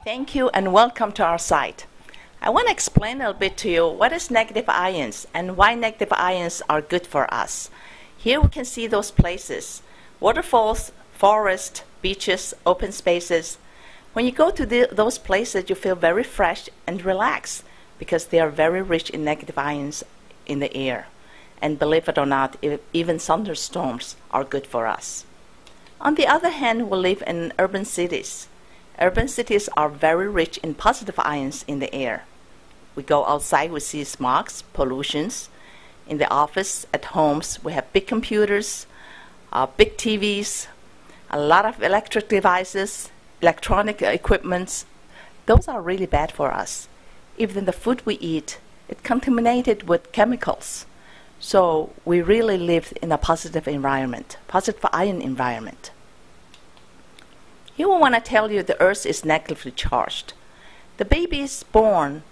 Thank you and welcome to our site. I want to explain a little bit to you what is negative ions and why negative ions are good for us. Here we can see those places: waterfalls, forests, beaches, open spaces. When you go to those places, you feel very fresh and relaxed because they are very rich in negative ions in the air. And believe it or not, even thunderstorms are good for us. On the other hand, we live in urban cities. Urban cities are very rich in positive ions in the air. We go outside, we see smogs, pollutions. In the office, at homes, we have big computers, big TVs, a lot of electric devices, electronic equipments. Those are really bad for us. Even the food we eat, it's contaminated with chemicals. So we really live in a positive environment, positive ion environment. Here we want to tell you the Earth is negatively charged. The baby is born,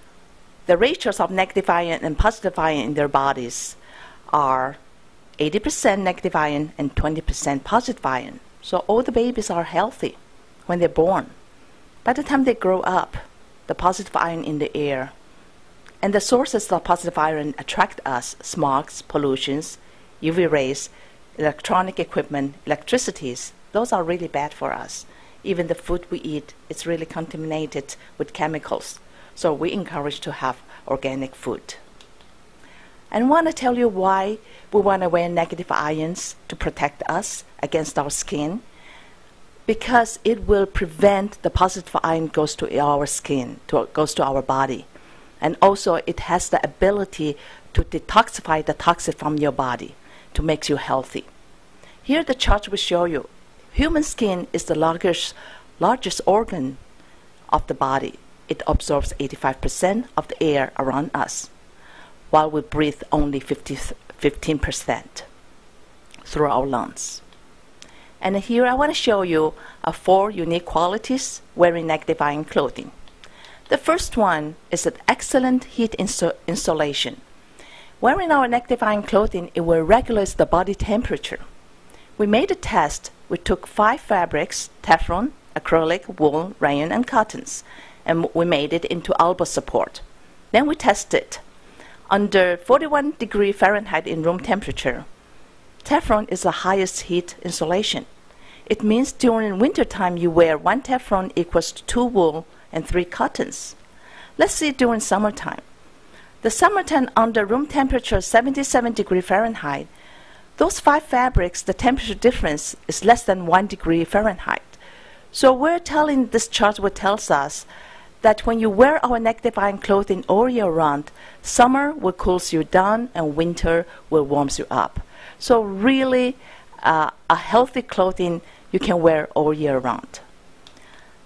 the ratios of negative ion and positive ion in their bodies are 80% negative ion and 20% positive ion. So all the babies are healthy when they're born. By the time they grow up, the positive ion in the air and the sources of positive ion attract us: smogs, pollutions, UV rays, electronic equipment, electricities. Those are really bad for us. Even the food we eat is really contaminated with chemicals. So we encourage to have organic food. And I want to tell you why we want to wear negative ions to protect us against our skin. Because it will prevent the positive ion goes to our skin, goes to our body. And also it has the ability to detoxify the toxin from your body to make you healthy. Here the chart will show you human skin is the largest organ of the body. It absorbs 85% of the air around us, while we breathe only 15% through our lungs. And here I want to show you 4 unique qualities wearing negative ion clothing. The first one is an excellent heat insulation. Wearing our negative ion clothing, it will regulate the body temperature. We made a test. We took 5 fabrics: Teflon, acrylic, wool, rayon, and cottons, and we made it into elbow support. Then we tested under 41 degrees Fahrenheit in room temperature. Teflon is the highest heat insulation. It means during winter time you wear 1 Teflon equals to 2 wool and 3 cottons. Let's see during summertime. The summertime under room temperature 77 degrees Fahrenheit, those 5 fabrics, the temperature difference is less than 1 degree Fahrenheit. So we're telling, this chart tells us that when you wear our negative ion clothing all year round, summer will cool you down and winter will warm you up. So really a healthy clothing you can wear all year round.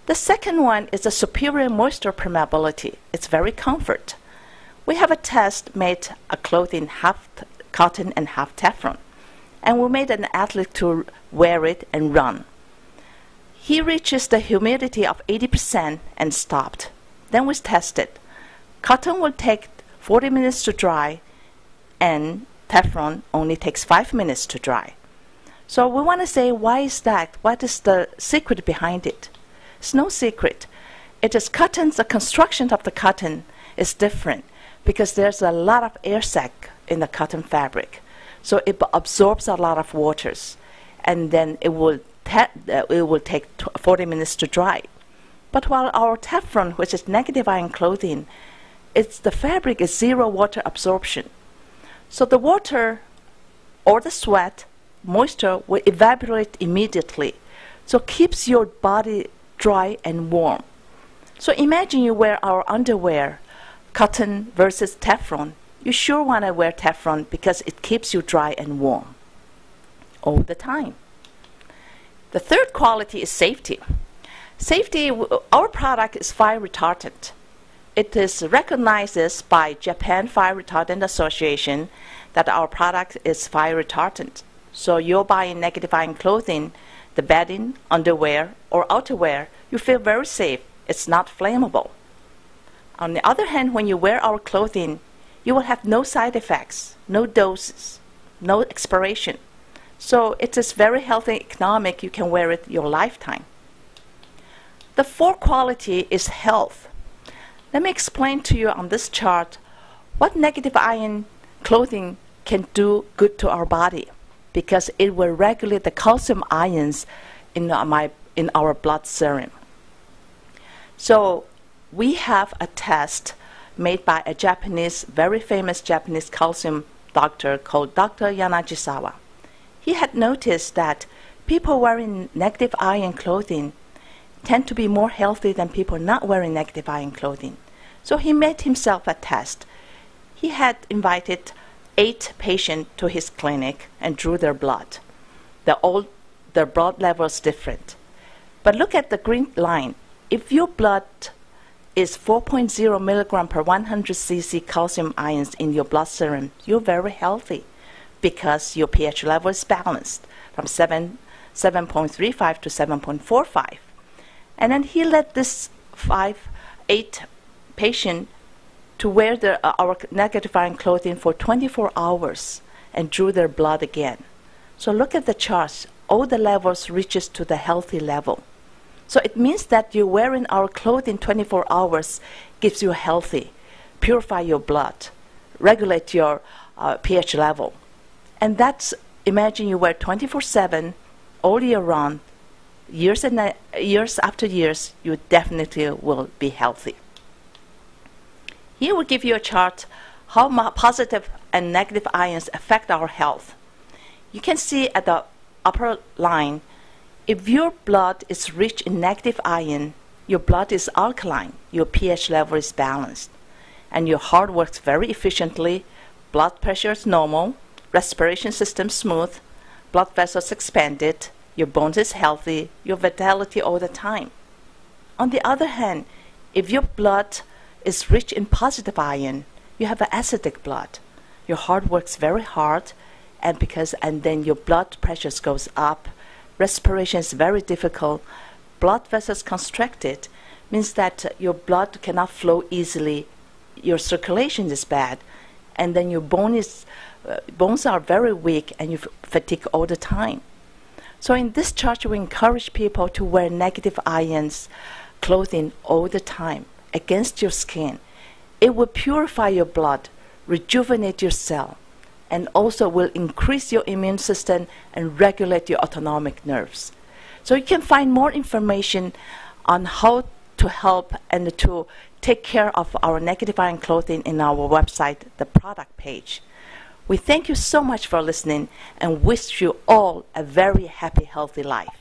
The second one is a superior moisture permeability. It's very comfort. We have a test made a clothing half cotton and half Teflon. And we made an athlete to wear it and run. He reaches the humidity of 80% and stopped. Then we tested. Cotton will take 40 minutes to dry, and Teflon only takes 5 minutes to dry. So we want to say, why is that? What is the secret behind it? It's no secret. It is cotton. The construction of the cotton is different because there's a lot of air sac in the cotton fabric. So it absorbs a lot of waters, and then it will take 40 minutes to dry. But while our Teflon, which is negative ion clothing, the fabric is 0 water absorption. So the water or the sweat, moisture will evaporate immediately. So it keeps your body dry and warm. So imagine you wear our underwear, cotton versus Teflon. You sure want to wear Teflon because it keeps you dry and warm all the time. The third quality is safety. Safety, our product is fire retardant. It is recognized by Japan Fire Retardant Association that our product is fire retardant. So you're buying negative ion clothing, the bedding, underwear, or outerwear, you feel very safe. It's not flammable. On the other hand, when you wear our clothing, you will have no side effects, no doses, no expiration. So it is very healthy, economic. You can wear it your lifetime. The fourth quality is health. Let me explain to you on this chart what negative ion clothing can do good to our body, because it will regulate the calcium ions in our blood serum. So we have a test made by a very famous Japanese calcium doctor called Dr. Yanagisawa. He had noticed that people wearing negative ion clothing tend to be more healthy than people not wearing negative ion clothing. So he made himself a test. He had invited 8 patients to his clinic and drew their blood. Their blood level is different. But look at the green line. If your blood is 4.0 milligram per 100 cc calcium ions in your blood serum, you're very healthy because your pH level is balanced from 7.35 to 7.45. And then he let this 8 patient to wear our negative ion clothing for 24 hours and drew their blood again. So look at the charts. All the levels reaches to the healthy level. So it means that you wearing our clothing 24 hours gives you healthy, purify your blood, regulate your pH level. And that's, imagine you wear 24/7 all year round, years after years, you definitely will be healthy. Here we give you a chart how positive and negative ions affect our health. You can see at the upper line, if your blood is rich in negative ion, your blood is alkaline, your pH level is balanced, and your heart works very efficiently, blood pressure is normal, respiration system smooth, blood vessels expanded, your bones is healthy, your vitality all the time. On the other hand, if your blood is rich in positive ion, you have an acidic blood. Your heart works very hard, and then your blood pressure goes up, respiration is very difficult, blood vessels constricted, means that your blood cannot flow easily, your circulation is bad, and then your bones are very weak and you fatigue all the time. So in this chart, we encourage people to wear negative ions clothing all the time against your skin. It will purify your blood, rejuvenate your cell, and also will increase your immune system and regulate your autonomic nerves. So you can find more information on how to help and to take care of our negative ion clothing in our website, the product page. We thank you so much for listening and wish you all a very happy, healthy life.